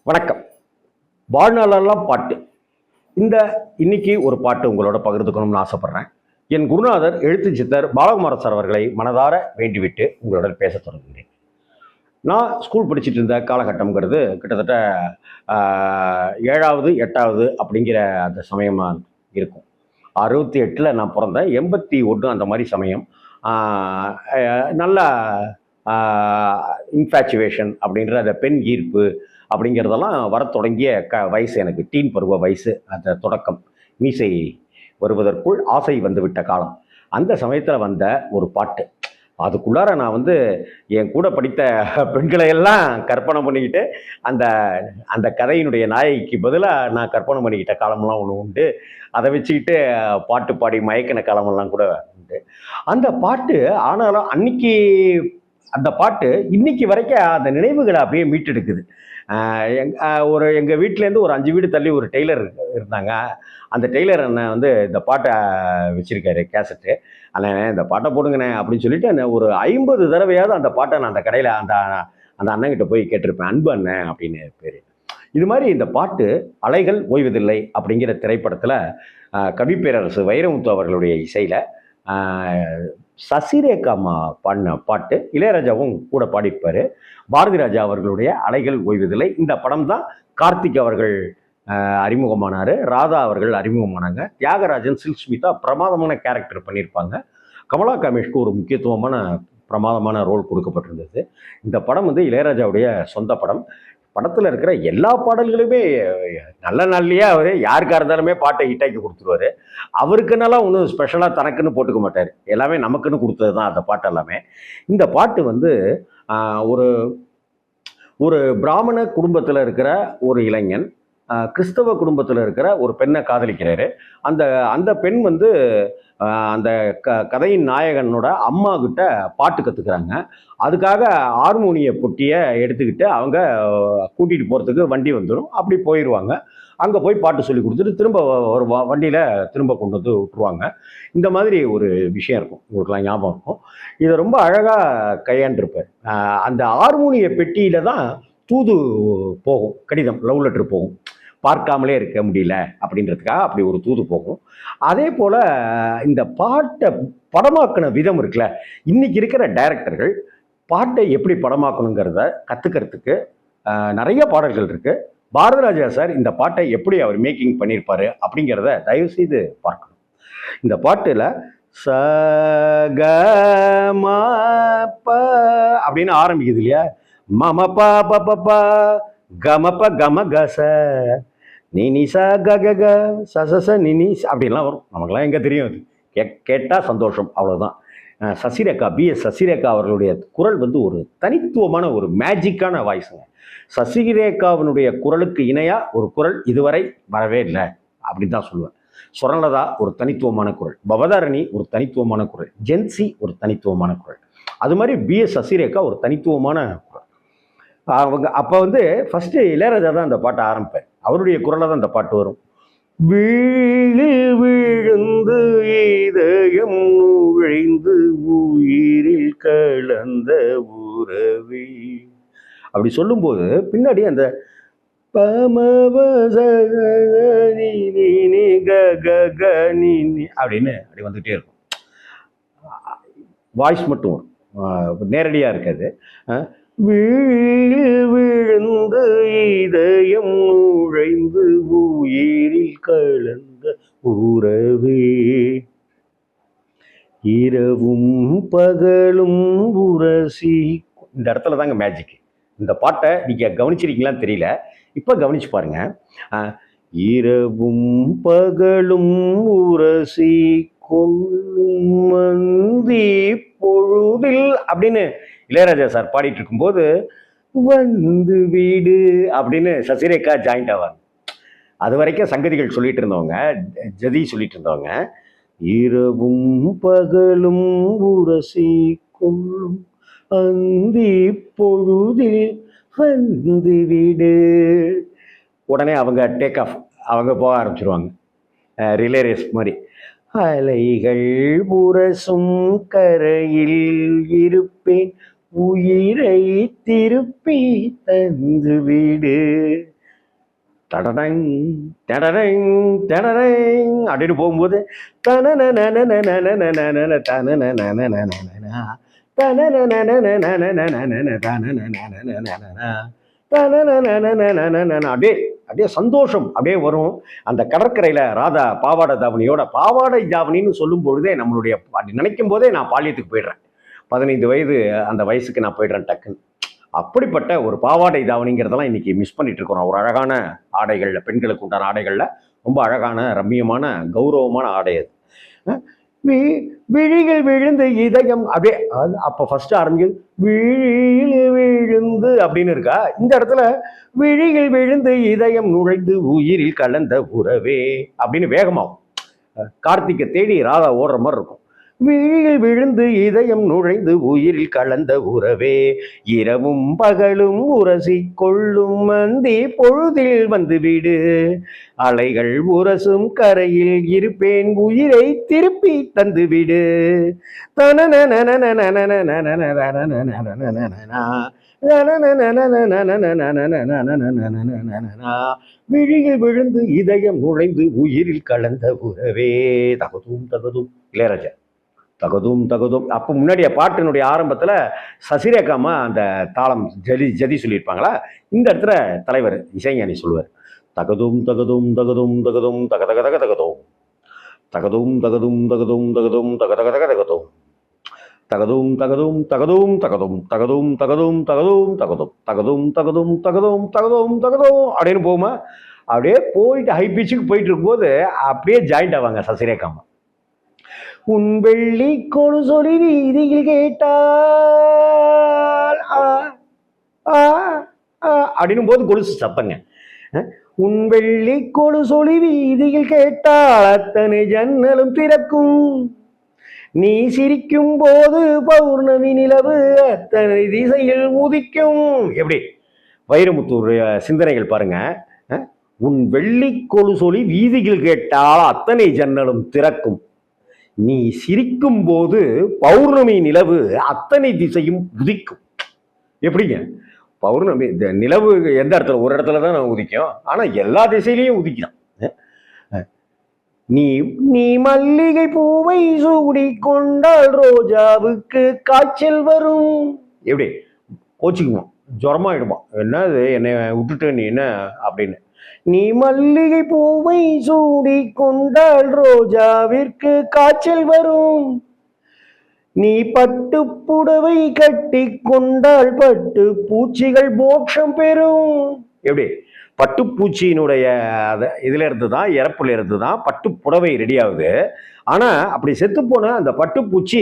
வணக்கம். வாழ்நாளெல்லாம் பாட்டு. இந்த இன்னைக்கு ஒரு பாட்டு உங்களோட பகிர்ந்துக்கணும்னு ஆசைப்படுறேன். என் குருநாதர் எழுத்து சித்தர் பாலகுமார சார் அவர்களை மனதார வேண்டிவிட்டு உங்களுடன் பேசத் தொடங்குகிறேன். நான் ஸ்கூல் படிச்சுட்டு இருந்த காலகட்டம்ங்கிறது கிட்டத்தட்ட 7வது, 8வது அப்படிங்கிற அந்த சமயமா இருக்கும். 68ல நான் பொறந்தேன். 81 அந்த மாரி சமயம். ஆ அ நல்லா ஆ இன்ஃபாச்சுவேஷன் அப்படின்ற அந்த பெண் ஈர்ப்பு அப்படிங்கிறதெல்லாம் வரத் தொடங்கிய வயசு எனக்கு. டீன் பருவ வயசு. அந்த தொடக்கம். மீசை வருவதற்குள் ஆசை வந்துவிட்ட காலம். அந்த சமயத்துல வந்த ஒரு பாட்டு. அதுக்குள்ளார நான் வந்து என் கூட படித்த பெண்களை எல்லாம் கற்பனை பண்ணிக்கிட்டு, அந்த அந்த கதையினுடைய நாயகிக்கு பதிலா நான் கற்பனை பண்ணிக்கிட்ட காலம்லாம் ஒண்ணு உண்டு. அத வச்சுக்கிட்டு பாட்டு பாடி மயக்கின காலமெல்லாம் கூட உண்டு. அந்த பாட்டு ஆனாலும் அன்னைக்கு அந்த பாட்டு இன்னைக்கு வரைக்கும் அந்த நினைவுகள அப்படியே மீட்டெடுக்குது. அ எங் அ ஒரு எங்க வீட்லேருந்து ஒரு 5 வீடு தள்ளி ஒரு டெய்லர் இருந்தாங்க. அந்த டெய்லர் அண்ணன் வந்து இந்த பாட்ட வச்சிருக்காரு கேசெட்டு. "அண்ணே இந்த பாட்ட போடுங்கண்ணே" அப்படின்னு சொல்லிட்டு ஒரு 50 தடவையாவது அந்த பாட்ட நான் அந்த கடையில அந்த அந்த அண்ணன்கிட்ட போய் கேட்டிருப்பேன். அன்பு அண்ணன் அப்படின்னு பேரு. இது மாரி இந்த பாட்டு "அலைகள் ஓய்வதில்லை" அப்படிங்கிற திரைப்படத்துல கவிப்பேரரசு வைரமுத்து அவர்களுடைய இசையில அ சசிரேகா அம்மா பாடின பாட்டு. இளையராஜாவும் கூட பாடியிருப்பாரு. பாரதி ராஜா அவர்களுடைய "அலைகள் ஓய்வதில்லை". இந்த படம் தான் கார்த்திக் அவர்கள் அறிமுகமானாரு. ராதா அவர்கள் அறிமுகமானாங்க. தியாகராஜன், சில்க் ஸ்மிதா பிரமாதமான கேரக்டர் பண்ணியிருப்பாங்க. கமலா கமேஷ்க்கு ஒரு முக்கியத்துவமான பிரமாதமான ரோல் கொடுக்கப்பட்டிருந்தது. இந்த படம் வந்து இளையராஜாவுடைய சொந்த படம். படத்துல இருக்கிற எல்லா பாடல்களுமே நல்ல நாள்லயே அவரு யாருக்கா இருந்தாலுமே பாட்டை ஹிட்டாக்கி குடுத்துருவாரு. அவருக்குன்னலாம் ஒண்ணும் ஸ்பெஷலா தனக்குன்னு போட்டுக்க மாட்டாரு. எல்லாமே நமக்குன்னு குடுத்தது தான் அந்த பாட்டு எல்லாமே. இந்த பாட்டு வந்து அ ஒரு ஒரு பிராமண குடும்பத்துல இருக்கிற ஒரு இளைஞன், கிறிஸ்தவ குடும்பத்துல இருக்கிற ஒரு பெண்ண காதலிக்கிறாரு. அந்த அந்த பெண் வந்து அந்த கதையின் நாயகனோட அம்மாகிட்ட பாட்டு கத்துக்கிறாங்க. அதுக்காக ஹார்மோனிய பொட்டிய எடுத்துக்கிட்டு அவங்க கூட்டிட்டு போறதுக்கு வண்டி வந்துரும். அப்படி போயிருவாங்க. அங்க போய் பாட்டு சொல்லிக் குடுத்துட்டு திரும்ப ஒரு வண்டியில திரும்ப கொண்டு வந்து விட்டுருவாங்க. இந்த மாதிரி ஒரு விஷயம் இருக்கும். உங்களுக்கெல்லாம் ஞாபகம் இருக்கும். இத ரொம்ப அழகா கையாண்டிருப்பாரு. அந்த ஹார்மோனிய பெட்டியில தான் தூது போகும். கடிதம், லவ் லெட்டர் போகும். பார்க்காமலே இருக்க முடியல அப்படின்றதுக்காக அப்படி ஒரு தூது போகும். அதே போல இந்த பாட்ட படமாக்குன விதம் இருக்குல்ல, இன்னைக்கு இருக்கிற டைரக்டர்கள் பாட்டை எப்படி படமாக்கணுங்கிறத கத்துக்கிறதுக்கு நெறைய பாடல்கள் இருக்கு. பாரதிராஜா சார் இந்த பாட்டை எப்படி அவர் மேக்கிங் பண்ணியிருப்பாரு அப்படிங்கிறத தயவு செய்து பார்க்கணும். இந்த பாட்டுல ச க ம ப அப்படின்னு ஆரம்பிக்குது இல்லையா? மம ப ப ப ப கம ப கம க ச நீ நீ ச க க க ச ச ச நீ நீ அப்படின்லாம் வரும். நமக்கெல்லாம் எங்க தெரியும் அது. கேட்டா சந்தோஷம் அவ்வளவுதான். சசிரேகா பிஎஸ் சசிரேகா அவர்களுடைய குரல் வந்து ஒரு தனித்துவமான ஒரு மேஜிக்கான வாய்ஸுங்க. சசிரேகாவினுடைய குரலுக்கு இணையா ஒரு குரல் இதுவரை வரவே இல்லை அப்படின்னு தான் சொல்லுவேன். சுரலதா ஒரு தனித்துவமான குரல், பவதாரணி ஒரு தனித்துவமான குரல், ஜென்சி ஒரு தனித்துவமான குரல். அது மாதிரி பிஎஸ் சசிரேகா ஒரு தனித்துவமான குரல். அவங்க அப்ப வந்து ஃபர்ஸ்ட் இளையராஜா தான் அந்த பாட்டை ஆரம்பிப்பார். அவருடைய குரல்ல தான் அந்த பாட்டு வரும். வீழு விழுந்து இதயம் நுழைந்து உயிரில் கலந்த உறவே அப்படி சொல்லும்போது பின்னாடி அந்த அப்படின்னு அப்படி வந்துட்டே இருக்கும். வாய்ஸ் மட்டும் நேரடியா இருக்காது. வீழு விழுந்து இதயம் நுழைந்து உயிரில் கலந்த உறவே இரவும் பகலும் உரசி இந்த இடத்துல தாங்க மேஜிக். இந்த பாட்டை நீங்க கவனிச்சிருக்கீங்களான்னு தெரியல. இப்ப கவனிச்சு பாருங்க. இரவும் பகலும் உரசி கொள்ளும் மந்தி பொழுதில் அப்படின்னு இளையராஜா சார் பாடிட்டு இருக்கும்போது வந்து வீடு அப்படின்னு சசிரேகா ஜாயிண்ட் ஆவாங்க. அது வரைக்கும் சங்கதிகள் சொல்லிட்டு இருந்தவங்க, ஜதி சொல்லிட்டு இருந்தவங்க, இரவும் பகலும் உரசி கொள்ளும் அந்தி பொழுதில் வந்து வீடு. உடனே அவங்க டேக் ஆஃப், அவங்க போக ஆரம்பிச்சிருவாங்க. ரிலே ரேஸ் மாதிரி. அலைகள் உரசும் கரையில் இருப்பேன் உயிரை திருப்பி தந்து வீடு டடடங் டடடங் டடடங் அப்படின்னு போகும்போது தனனனனனனனனனன தனனனனனனனனா தனனனனனனனனனன தனனனனனனனன தனனனனனனனனன அப்படியே அப்படியே சந்தோஷம் அப்படியே வரும். அந்த கடற்கரையில ராதா பாவாடை தாவணியோட பாவாடை தாவணின்னு சொல்லும் பொழுதே நம்மளுடைய அப்படி நினைக்கும் போதே நான் பாலியத்துக்கு போயிடுறேன். 15 வயது அந்த வயசுக்கு நான் போயிடுறேன் டக்குன்னு. அப்படிப்பட்ட ஒரு பாவாடை தாவணிங்கிறதெல்லாம் இன்னைக்கு மிஸ் பண்ணிட்டு இருக்கிறோம். ஒரு அழகான ஆடைகள்ல பெண்களுக்கு உண்டான ஆடைகள்ல ரொம்ப அழகான ரம்மியமான கௌரவமான ஆடை அது. விழிகள் விழுந்து இதயம் அப்படியே அப்ப ஃபர்ஸ்ட் ஆரம்பிக்குது விழியில் விழுந்து அப்படின்னு இருக்கா. இந்த இடத்துல விழிகள் விழுந்து இதயம் நுழைந்து உயிரில் கலந்த உறவே அப்படின்னு வேகமாகும். கார்த்திகை தேடி ராதா ஓடுற மாதிரி இருக்கும். விழியில் விழுந்து இதயம் நுழைந்து உயிரில் கலந்த உறவே இரவும் பகலும் உரசி கொள்ளும் மந்தி பொழுதில் வந்து விடு அலைகள் உரசும் கரையில் இருப்பேன் உயிரை திருப்பி தந்து விடு விழியில் விழுந்து இதயம் நுழைந்து உயிரில் கலந்த உறவே. தகதும் தகதும் இளையராஜா. தகதும் தகதும் அப்போ முன்னாடிய பாட்டினுடைய ஆரம்பத்தில் சசிரேகாமா அந்த தாளம் ஜதி சொல்லியிருப்பாங்களா. இந்த இடத்துல தலைவர் இசைஞானி சொல்லுவார் தகதும் தகதும் தகதும் தகதும் தக தக தக தகதும் தகதும் தகதும் தகதும் தகதும் தக தக தக தகதும் தகதும் தகதும் தகதும் தகதும் தகதும் தகதும் தகதும் தகதும் தகதும் தகதும் தகதும் தகதும் தகதும் அப்படின்னு போகுமா. அப்படியே போயிட்டு ஹை பிச்சுக்கு போயிட்டு இருக்கும்போது அப்படியே ஜாயிண்ட் ஆவாங்க சசிரேகாமா. உன் வெள்ளி கொடு சொல்லி வீதியில் கேட்டால் அப்படின்னும் போது கொலுசு சத்தங்க. உன் வெள்ளி கொடு சொல்லி வீதியில் கேட்டால் அத்தனை ஜன்னலும் திறக்கும் நீ சிரிக்கும் போது பௌர்ணமி நிலவு அத்தனை திசையில் உதிக்கும். எப்படி வைரமுத்தூர் சிந்தனைகள் பாருங்க. உன் வெள்ளி கொடு சொல்லி வீதியில் கேட்டால் அத்தனை ஜன்னலும் திறக்கும் நீ சிரிக்கும் போது பௌர்ணமி நிலவு அத்தனை திசையும் உதிக்கும். எப்படிங்க பௌர்ணமி நிலவு எந்த இடத்துல ஒரு இடத்துல தான் நான் உதிக்கும், ஆனா எல்லா திசையிலையும் உதிக்கலாம். நீ நீ மல்லிகை பூவை சூடி கொண்டால் ரோஜாவுக்கு காய்ச்சல் வரும். எப்படி கோச்சிக்குவோம், ஜுரமாயிடுமா, என்னது என்னை விட்டுட்டு நீ என்ன அப்படின்னு. நீ மல்லிகை பூவை சூடி கொண்டால் ரோஜாவிற்கு காய்ச்சல் வரும். நீ பட்டு புடவை கட்டி கொண்டால் பட்டு பூச்சிகள் மோட்சம் பெறும். எப்படி பட்டுப்பூச்சியினுடைய இதுல இருந்து தான் இறப்புல இருந்து தான் பட்டு புடவை ரெடி ஆகுது. ஆனா அப்படி செத்து போன அந்த பட்டுப்பூச்சி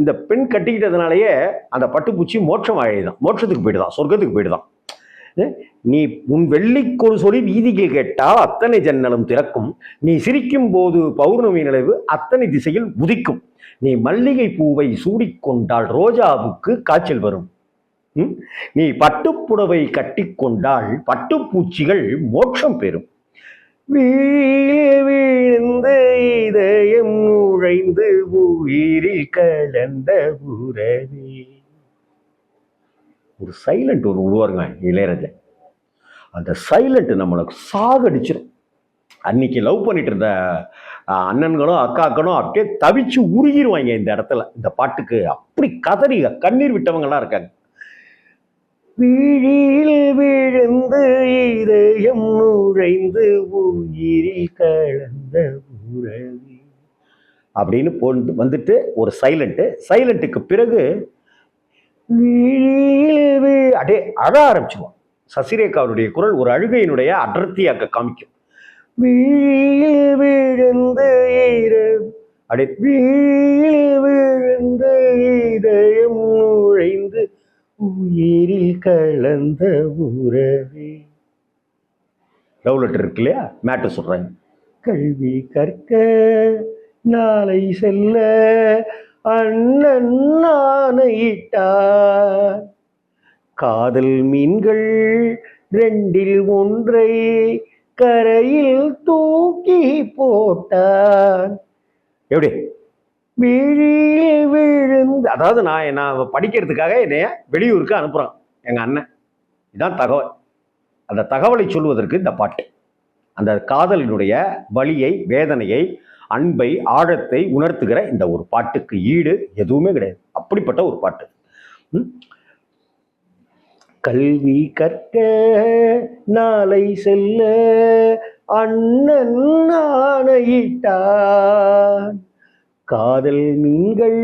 இந்த பெண் கட்டிக்கிட்டதுனாலயே அந்த பட்டுப்பூச்சி மோட்சம் ஆயிடுதான், மோட்சத்துக்கு போயிடுதான், சொர்க்கத்துக்கு போயிடுதான். நீ உன் வெள்ளிக்கொரு சொல்லி வீதிகள் கேட்டால் அத்தனை ஜன்னலும் திறக்கும் நீ சிரிக்கும் போது பௌர்ணமி நிலவு அத்தனை திசையில் உதிக்கும் நீ மல்லிகை பூவை சூடிக்கொண்டால் ரோஜாவுக்கு காய்ச்சல் வரும். நீ பட்டுப்புடவை கட்டிக்கொண்டால் பட்டுப்பூச்சிகள் மோட்சம் பெறும். வீழ்ந்து இதயம் நுழைந்து உயிரில் கலந்த உறவே. ஒரு சைலண்ட் ஒரு உருவாருங்க இளையராஜா. அந்த சைலண்ட் நம்மளுக்கு சாகடிச்சிடும். அன்னைக்கு லவ் பண்ணிட்டு இருந்த அண்ணன்களும் அக்காக்களும் அப்படியே தவிச்சு உருகிடுவாங்க இந்த இடத்துல. இந்த பாட்டுக்கு அப்படி கதறி கண்ணீர் விட்டவங்கலாம் இருக்காங்க. விழியில் விழுந்து இதயம் நுழைந்து உயிரில் கலந்த உறவி அப்படின்னு போட்டு வந்துட்டு ஒரு சைலண்ட்டுக்கு பிறகு அடே அழ ஆரம்பிச்சுவோம். சசிரேகாவுடைய குரல் ஒரு அழுகையினுடைய அடர்த்தியாக காமிக்கும். விழியில் விழுந்து அடே விழியில் விழுந்து இதயம் நுழைந்து உயிரில் கலந்த உறவே. லவ் லெட்டர் இருக்கு இல்லையா, மேட்டர் சொல்றாங்க. கல்வி கற்க நாளை செல்ல அண்ணன் ஆணையிட்டார் காதல் மீன்கள் ரெண்டில் ஒன்றை கரையில் தூக்கி போட்டார். எப்படி விழியில் விழுந்து, அதாவது நான் படிக்கிறதுக்காக என்னைய வெளியூருக்கு அனுப்புறான் எங்க அண்ணன். இதான் தகவல். அந்த தகவலை சொல்வதற்கு இந்த பாட்டு. அந்த காதலினுடைய வலியை, வேதனையை, அன்பை, ஆழத்தை உணர்த்துகிற இந்த ஒரு பாட்டுக்கு ஈடு எதுவுமே கிடையாது. அப்படிப்பட்ட ஒரு பாட்டு. கல்வி கற்க நாளை செல்ல அண்ணன் ஆணையிட்டான். காதல் மீன்கள்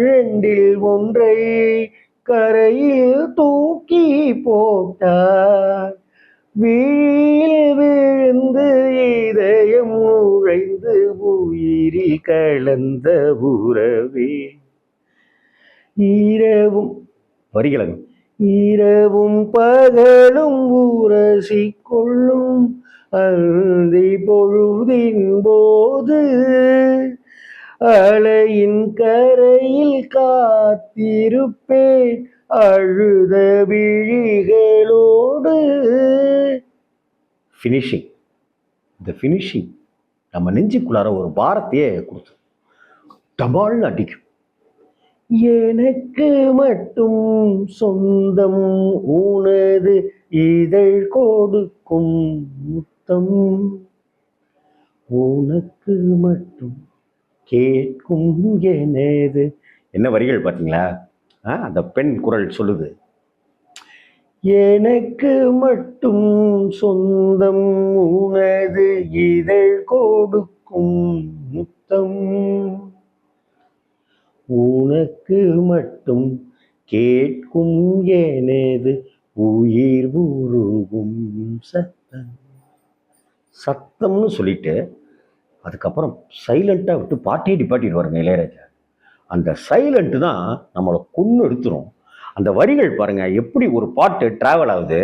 ரெண்டில் ஒன்றை கரையில் தூக்கி போட்டான். வீழில் விழுந்து இதயம் நுழைந்து உயிரில் கலந்த உறவே. இரவும் வரிகளன் இரவும் பகலும் உரசி கொள்ளும் அந்தி பொழுதின் போது அலையின் கரையில் காத்திருப்பேன் அழுத விழிகளோடு. ஃபினிஷிங். இந்த ஃபினிஷிங் நம்ம நெஞ்சுக்குள்ளார ஒரு பாரத்தையே கொடுத்து டபால்னு அடிக்கும். எனக்கு மட்டும் சொந்தம் உனது இதழ் கொடுக்கும் முத்தம், உனக்கு மட்டும் கேட்கும் எனது. என்ன வரிகள் பார்த்தீங்களா? அந்த பெண் குரல் சொல்லுது, எனக்கு மட்டும் சொந்தம் உனது இதழ் கொடுக்கும் முத்தம், உனக்கு மட்டும் கேட்கும் எனது உயிர் உருகும் சத்தம். சத்தம்னு சொல்லிட்டு அதுக்கப்புறம் சைலண்ட்டாக விட்டு பாட்டியே டிப்பாட்டிடுவாருங்க இளையராஜா. அந்த சைலண்ட்டு தான் நம்மளை கொன்று எடுத்துரும். அந்த வரிகள் பாருங்க எப்படி ஒரு பாட்டு டிராவல் ஆகுது.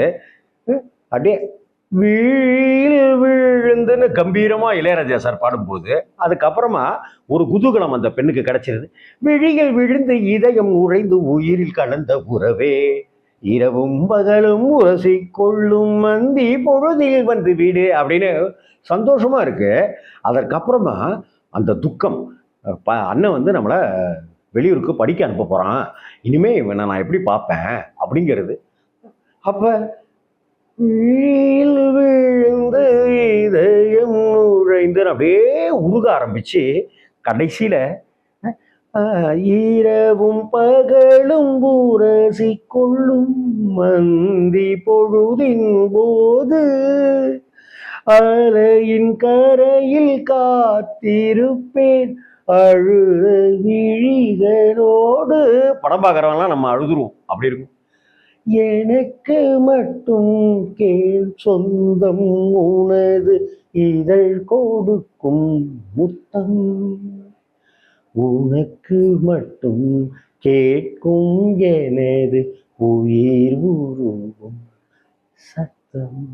அப்படியே வீழில் விழுந்துன்னு கம்பீரமாக இளையராஜா சார் பாடும்போது அதுக்கப்புறமா ஒரு குதூகலம் அந்த பெண்ணுக்கு கிடைச்சிருது. விழியில் விழுந்து இதயம் உழைந்து உயிரில் கலந்த உறவே, இரவும் பகலும் உரசி கொள்ளும் மந்தி பொழுதில் வந்து வீடு அப்படின்னு சந்தோஷமா இருக்கு. அதற்கப்புறமா அந்த துக்கம், அண்ணன் வந்து நம்மளை வெளியூருக்கு படிக்க அனுப்ப போறான், இனிமே இவனை நான் எப்படி பார்ப்பேன் அப்படிங்கிறது. அப்ப வீழில் விழுந்து இதயம் நுழைந்து அப்படியே உருக ஆரம்பிச்சு கடைசியில இரவும் பகலும் உரசி கொள்ளும் மந்தி பொழுதின் போது அலையின் கரையில் காத்திருப்பேன் அழுத விழிகளோடு. படம் பார்க்குறவங்களாம் நம்ம அழுதுருவோம், அப்படி இருக்கும். எனக்கு மட்டும் கேள் சொந்தம் உனது இதழ் கொடுக்கும் முத்தம், உனக்கு மட்டும் கேட்கும் எனது உயிர் உருகும் சத்தம்.